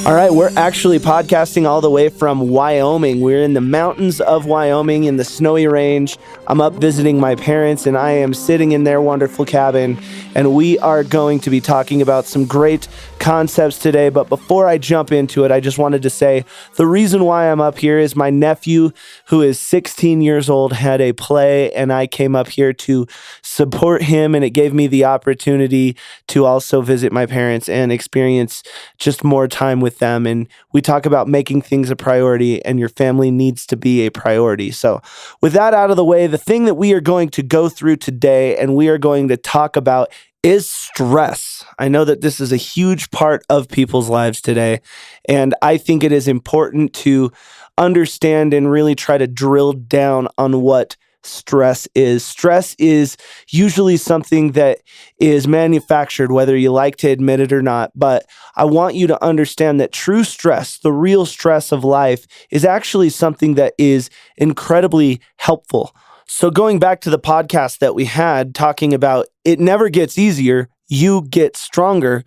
All right, we're actually podcasting all the way from Wyoming. We're in the mountains of Wyoming in the snowy range. I'm up visiting my parents, and I am sitting in their wonderful cabin, and we are going to be talking about some great concepts today. But before I jump into it, I just wanted to say the reason why I'm up here is my nephew, who is 16 years old, had a play, and I came up here to support him, and it gave me the opportunity to also visit my parents and experience just more time with them. And we talk about making things a priority, and your family needs to be a priority. So with that out of the way, the thing that we are going to go through today and we are going to talk about is stress. I know that this is a huge part of people's lives today, and I think it is important to understand and really try to drill down on what stress is. Stress is usually something that is manufactured, whether you like to admit it or not. But I want you to understand that true stress, the real stress of life, is actually something that is incredibly helpful. So going back to the podcast that we had talking about it never gets easier, you get stronger.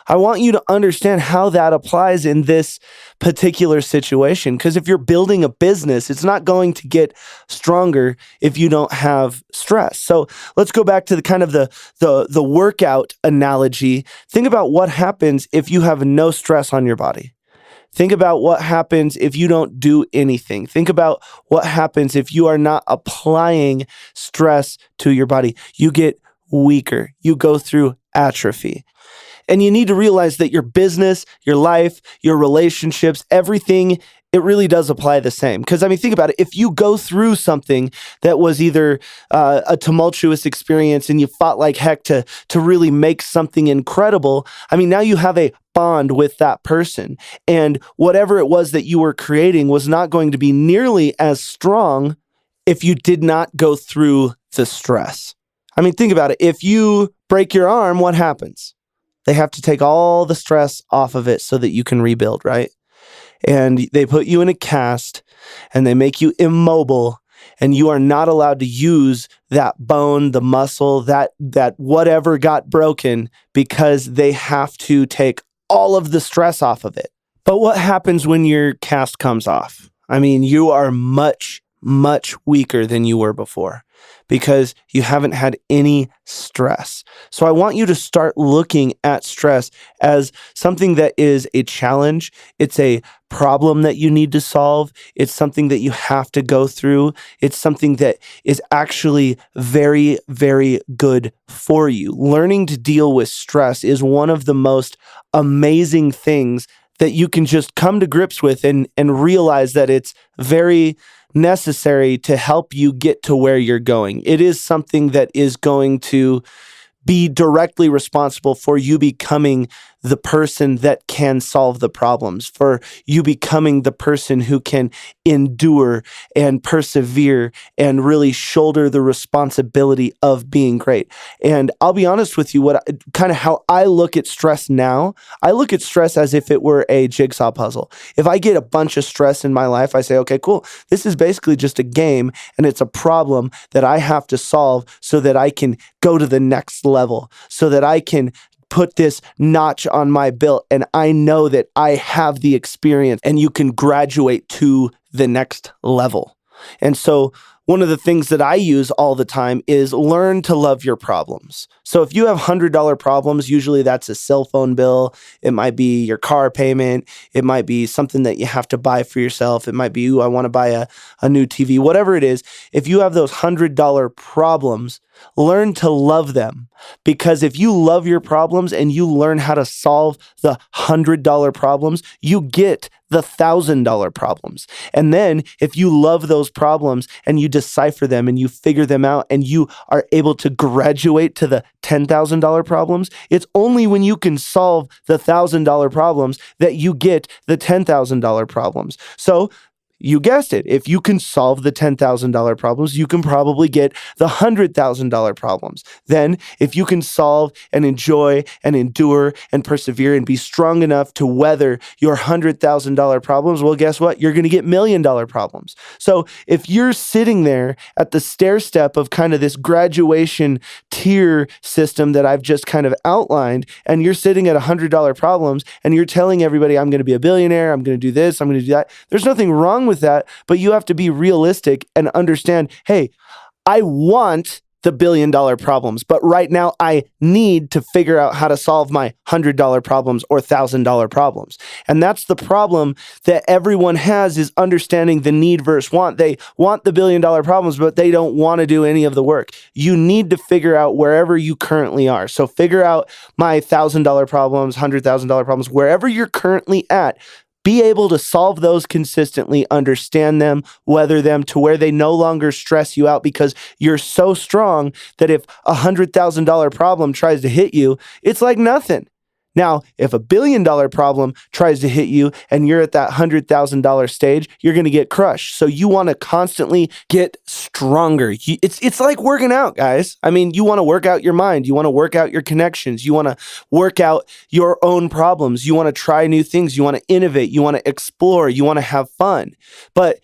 I want you to understand how that applies in this particular situation. Because if you're building a business, it's not going to get stronger if you don't have stress. So let's go back to the workout analogy. Think about what happens if you have no stress on your body. Think about what happens if you don't do anything. Think about what happens if you are not applying stress to your body. You get weaker. You go through atrophy. And you need to realize that your business, your life, your relationships, everything, it really does apply the same. Because, think about it. If you go through something that was either a tumultuous experience and you fought like heck to really make something incredible, now you have a bond with that person. And whatever it was that you were creating was not going to be nearly as strong if you did not go through the stress. Think about it. If you break your arm, what happens? They have to take all the stress off of it so that you can rebuild, right? And they put you in a cast and they make you immobile, and you are not allowed to use that bone, the muscle, that whatever got broken, because they have to take all of the stress off of it. But what happens when your cast comes off? You are much, much weaker than you were before, because you haven't had any stress. So I want you to start looking at stress as something that is a challenge. It's a problem that you need to solve. It's something that you have to go through. It's something that is actually very, very good for you. Learning to deal with stress is one of the most amazing things that you can just come to grips with and realize that it's very necessary to help you get to where you're going. It is something that is going to be directly responsible for you becoming the person that can solve the problems, for you becoming the person who can endure and persevere and really shoulder the responsibility of being great. And I'll be honest with you, how I look at stress now, I look at stress as if it were a jigsaw puzzle. If I get a bunch of stress in my life, I say, okay, cool. This is basically just a game, and it's a problem that I have to solve so that I can go to the next level, so that I can put this notch on my belt, and I know that I have the experience, and you can graduate to the next level. And so one of the things that I use all the time is learn to love your problems. So if you have $100 problems, usually that's a cell phone bill. It might be your car payment. It might be something that you have to buy for yourself. It might be, I want to buy a new TV, whatever it is. If you have those $100 problems, learn to love them. Because if you love your problems and you learn how to solve the $100 problems, you get the $1,000 problems. And then if you love those problems and you decipher them and you figure them out and you are able to graduate to the $10,000 problems, it's only when you can solve the $1,000 problems that you get the $10,000 problems. So You guessed it. If you can solve the $10,000 problems, you can probably get the $100,000 problems. Then, if you can solve and enjoy and endure and persevere and be strong enough to weather your $100,000 problems, well, guess what? You're going to get $1 million problems. So if you're sitting there at the stair step of kind of this graduation tier system that I've just kind of outlined, and you're sitting at $100 problems and you're telling everybody, I'm going to be a billionaire, I'm going to do this, I'm going to do that. There's nothing wrong with that, but you have to be realistic and understand, hey, I want the $1 billion problems, but right now I need to figure out how to solve my $100 problems or $1,000 problems. And that's the problem that everyone has, is understanding the need versus want. They want the $1 billion problems, but they don't want to do any of the work. You need to figure out wherever you currently are. So figure out my $1,000 problems, $100,000 problems, wherever you're currently at. Be able to solve those consistently, understand them, weather them to where they no longer stress you out, because you're so strong that if a $100,000 problem tries to hit you, it's like nothing. Now, if a $1 billion problem tries to hit you and you're at that $100,000 stage, you're going to get crushed. So you want to constantly get stronger. It's like working out, guys. I mean, you want to work out your mind. You want to work out your connections. You want to work out your own problems. You want to try new things. You want to innovate. You want to explore. You want to have fun. But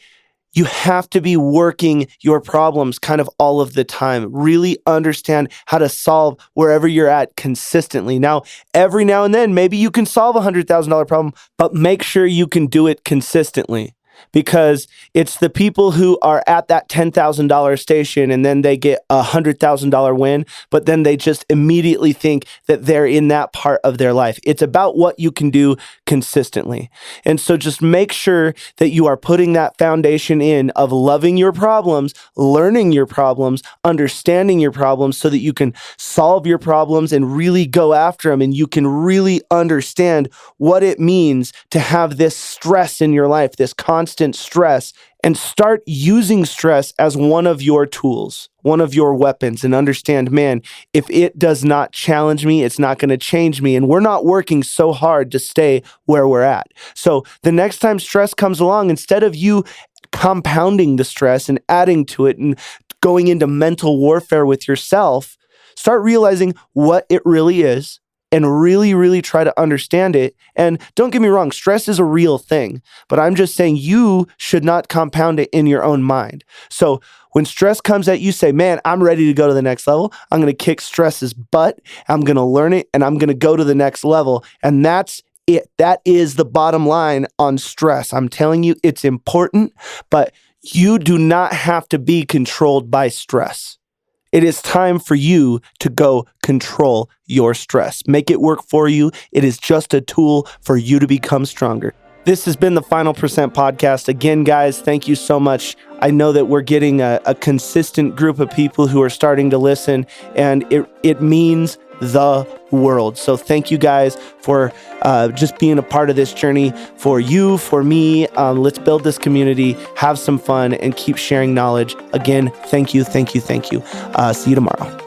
you have to be working your problems kind of all of the time. Really understand how to solve wherever you're at consistently. Now, every now and then, maybe you can solve a $100,000 problem, but make sure you can do it consistently. Because it's the people who are at that $10,000 station and then they get a $100,000 win, but then they just immediately think that they're in that part of their life. It's about what you can do consistently. And so just make sure that you are putting that foundation in of loving your problems, learning your problems, understanding your problems so that you can solve your problems and really go after them, and you can really understand what it means to have this stress in your life, this constant stress, and start using stress as one of your tools, one of your weapons, and understand, man, if it does not challenge me, it's not going to change me. And we're not working so hard to stay where we're at. So the next time stress comes along, instead of you compounding the stress and adding to it and going into mental warfare with yourself, start realizing what it really is and really, really try to understand it. And don't get me wrong, stress is a real thing, but I'm just saying you should not compound it in your own mind. So when stress comes at you, say, man, I'm ready to go to the next level. I'm going to kick stress's butt. I'm going to learn it, and I'm going to go to the next level. And that's it. That is the bottom line on stress. I'm telling you, it's important, but you do not have to be controlled by stress. It is time for you to go control your stress. Make it work for you. It is just a tool for you to become stronger. This has been the Final Percent Podcast. Again, guys, thank you so much. I know that we're getting a consistent group of people who are starting to listen, and it means the world. So thank you guys for just being a part of this journey, for you, for me. Let's build this community, have some fun, and keep sharing knowledge. Again, thank you, thank you, thank you. See you tomorrow.